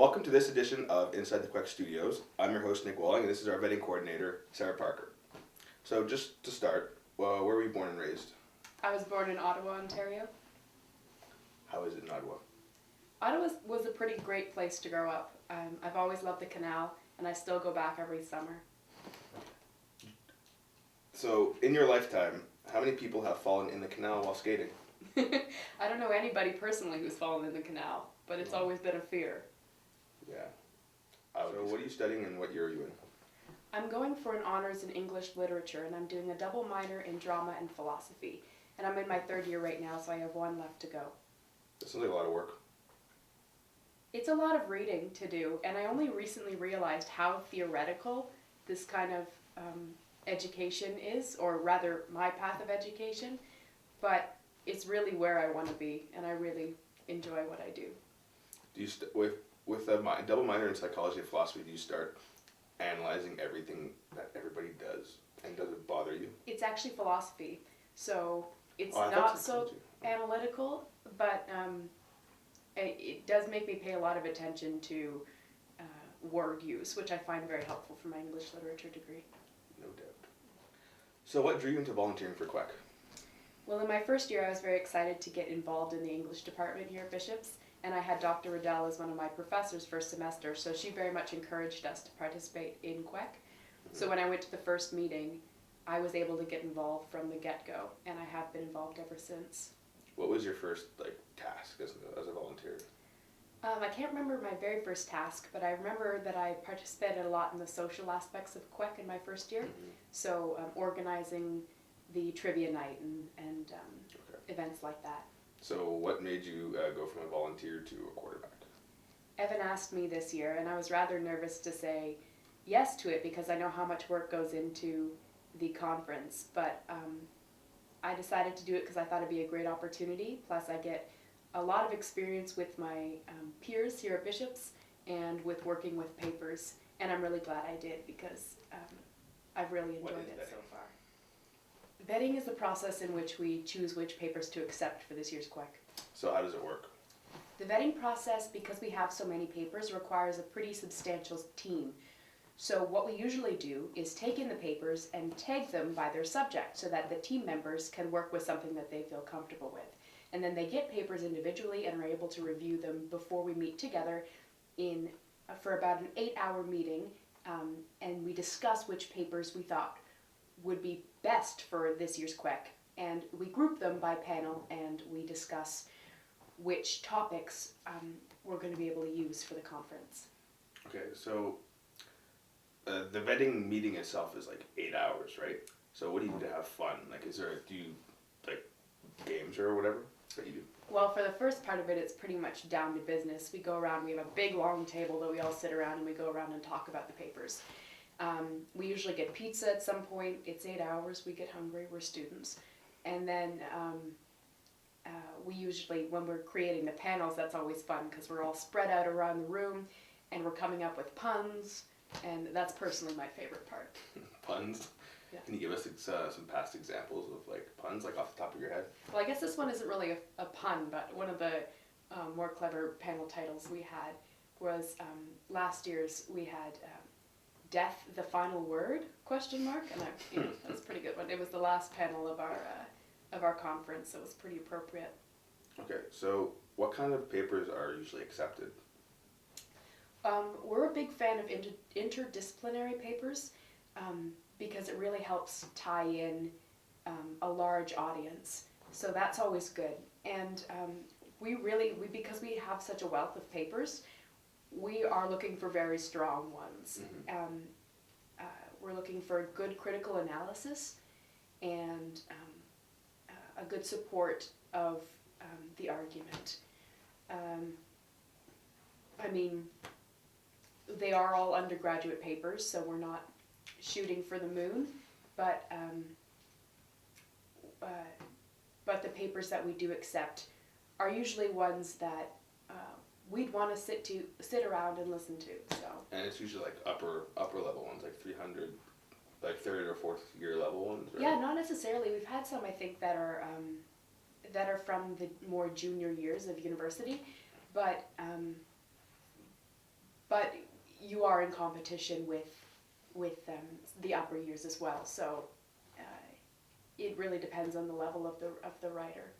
Welcome to this edition of Inside the QUEUC Studios. I'm your host, Nick Walling, and this is our vetting coordinator, Sarah Parker. So just to start, where were you born and raised? I was born in Ottawa, Ontario. How is it in Ottawa? Ottawa was a pretty great place to grow up. I've always loved the canal, and I still go back every summer. So, in your lifetime, how many people have fallen in the canal while skating? I don't know anybody personally who's fallen in the canal, but it's always been a fear. Yeah. So what are you studying and what year are you in? I'm going for an honors in English literature, and I'm doing a double minor in drama and philosophy. And I'm in my third year right now, so I have one left to go. That sounds like a lot of work. It's a lot of reading to do, and I only recently realized how theoretical this kind of education is, or rather my path of education, but it's really where I want to be, and I really enjoy what I do. Do you with a double minor in psychology and philosophy, do you start analyzing everything that everybody does, and does it bother you? It's actually philosophy, so it's I not so analytical, but it does make me pay a lot of attention to word use, which I find very helpful for my English literature degree. No doubt. So what drew you into volunteering for QUEUC? Well, in my first year, I was very excited to get involved in the English department here at Bishop's, and I had Dr. Riddell as one of my professors first semester, so she very much encouraged us to participate in QUEUC. Mm-hmm. So when I went to the first meeting, I was able to get involved from the get-go, and I have been involved ever since. What was your first task as a volunteer? I can't remember my very first task, but I remember that I participated a lot in the social aspects of QUEUC in my first year. Mm-hmm. So organizing the trivia night and events like that. So what made you go from a volunteer to a quarterback? Evan asked me this year, and I was rather nervous to say yes to it because I know how much work goes into the conference, but I decided to do it because I thought it'd be a great opportunity. Plus I get a lot of experience with my peers here at Bishop's and with working with papers, and I'm really glad I did because I've really enjoyed it so far. Vetting is the process in which we choose which papers to accept for this year's QUEUC. So how does it work? The vetting process, because we have so many papers, requires a pretty substantial team. So what we usually do is take in the papers and tag them by their subject so that the team members can work with something that they feel comfortable with. And then they get papers individually and are able to review them before we meet together for about an 8-hour meeting, and we discuss which papers we thought would be best for this year's QUEUC. And we group them by panel and we discuss which topics we're going to be able to use for the conference. Okay, so the vetting meeting itself is 8 hours, right? So what do you do to have fun? Do you games or whatever that you do? Well, for the first part of it, it's pretty much down to business. We go around, we have a big long table that we all sit around and we go around and talk about the papers. We usually get pizza at some point. It's 8 hours. We get hungry. We're students. And then we usually, when we're creating the panels, that's always fun because we're all spread out around the room and we're coming up with puns. And that's personally my favorite part. Puns? Yeah. Can you give us some past examples of puns off the top of your head? Well, I guess this one isn't really a pun, but one of the more clever panel titles we had was last year's. We had "Death the Final Word?" ? And that's a pretty good one. It was the last panel of our conference, so it was pretty appropriate. Okay, so what kind of papers are usually accepted? We're a big fan of interdisciplinary papers because it really helps tie in a large audience. So that's always good. And because we have such a wealth of papers, we are looking for very strong ones. Mm-hmm. We're looking for good critical analysis and a good support of the argument. They are all undergraduate papers, so we're not shooting for the moon, but the papers that we do accept are usually ones that we'd want to sit around and listen to. So. And it's usually upper level ones, 300, third or fourth year level ones. Right? Yeah, not necessarily. We've had some, I think, that are from the more junior years of university, but but you are in competition with the upper years as well. So it really depends on the level of the writer.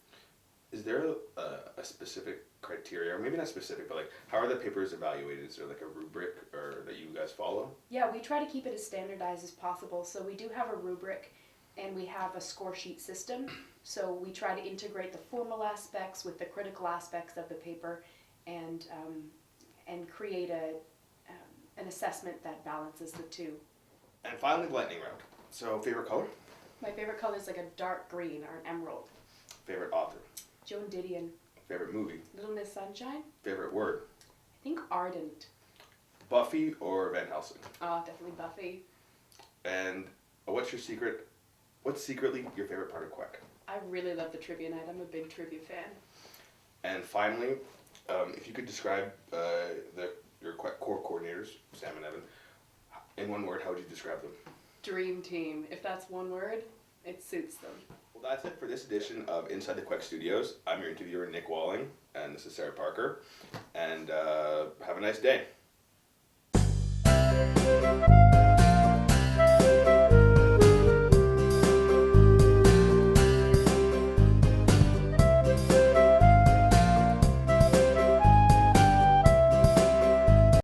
Is there a specific criteria, or maybe not specific, but like how are the papers evaluated? Is there like a rubric or that you guys follow? Yeah, we try to keep it as standardized as possible. So we do have a rubric, and we have a score sheet system. So we try to integrate the formal aspects with the critical aspects of the paper, and create an assessment that balances the two. And finally, the lightning round. So, favorite color? My favorite color is like a dark green or an emerald. Favorite author? Joan Didion. Favorite movie? Little Miss Sunshine. Favorite word? I think ardent. Buffy or Van Helsing? Oh, definitely Buffy. And what's secretly your favorite part of QUEUC? I really love the trivia night. I'm a big trivia fan. And finally, if you could describe your QUEUC core coordinators, Sam and Evan, in one word, how would you describe them? Dream team. If that's one word, it suits them. Well, that's it for this edition of Inside the QUEUC Studios. I'm your interviewer, Nick Walling, and this is Sarah Parker. And have a nice day.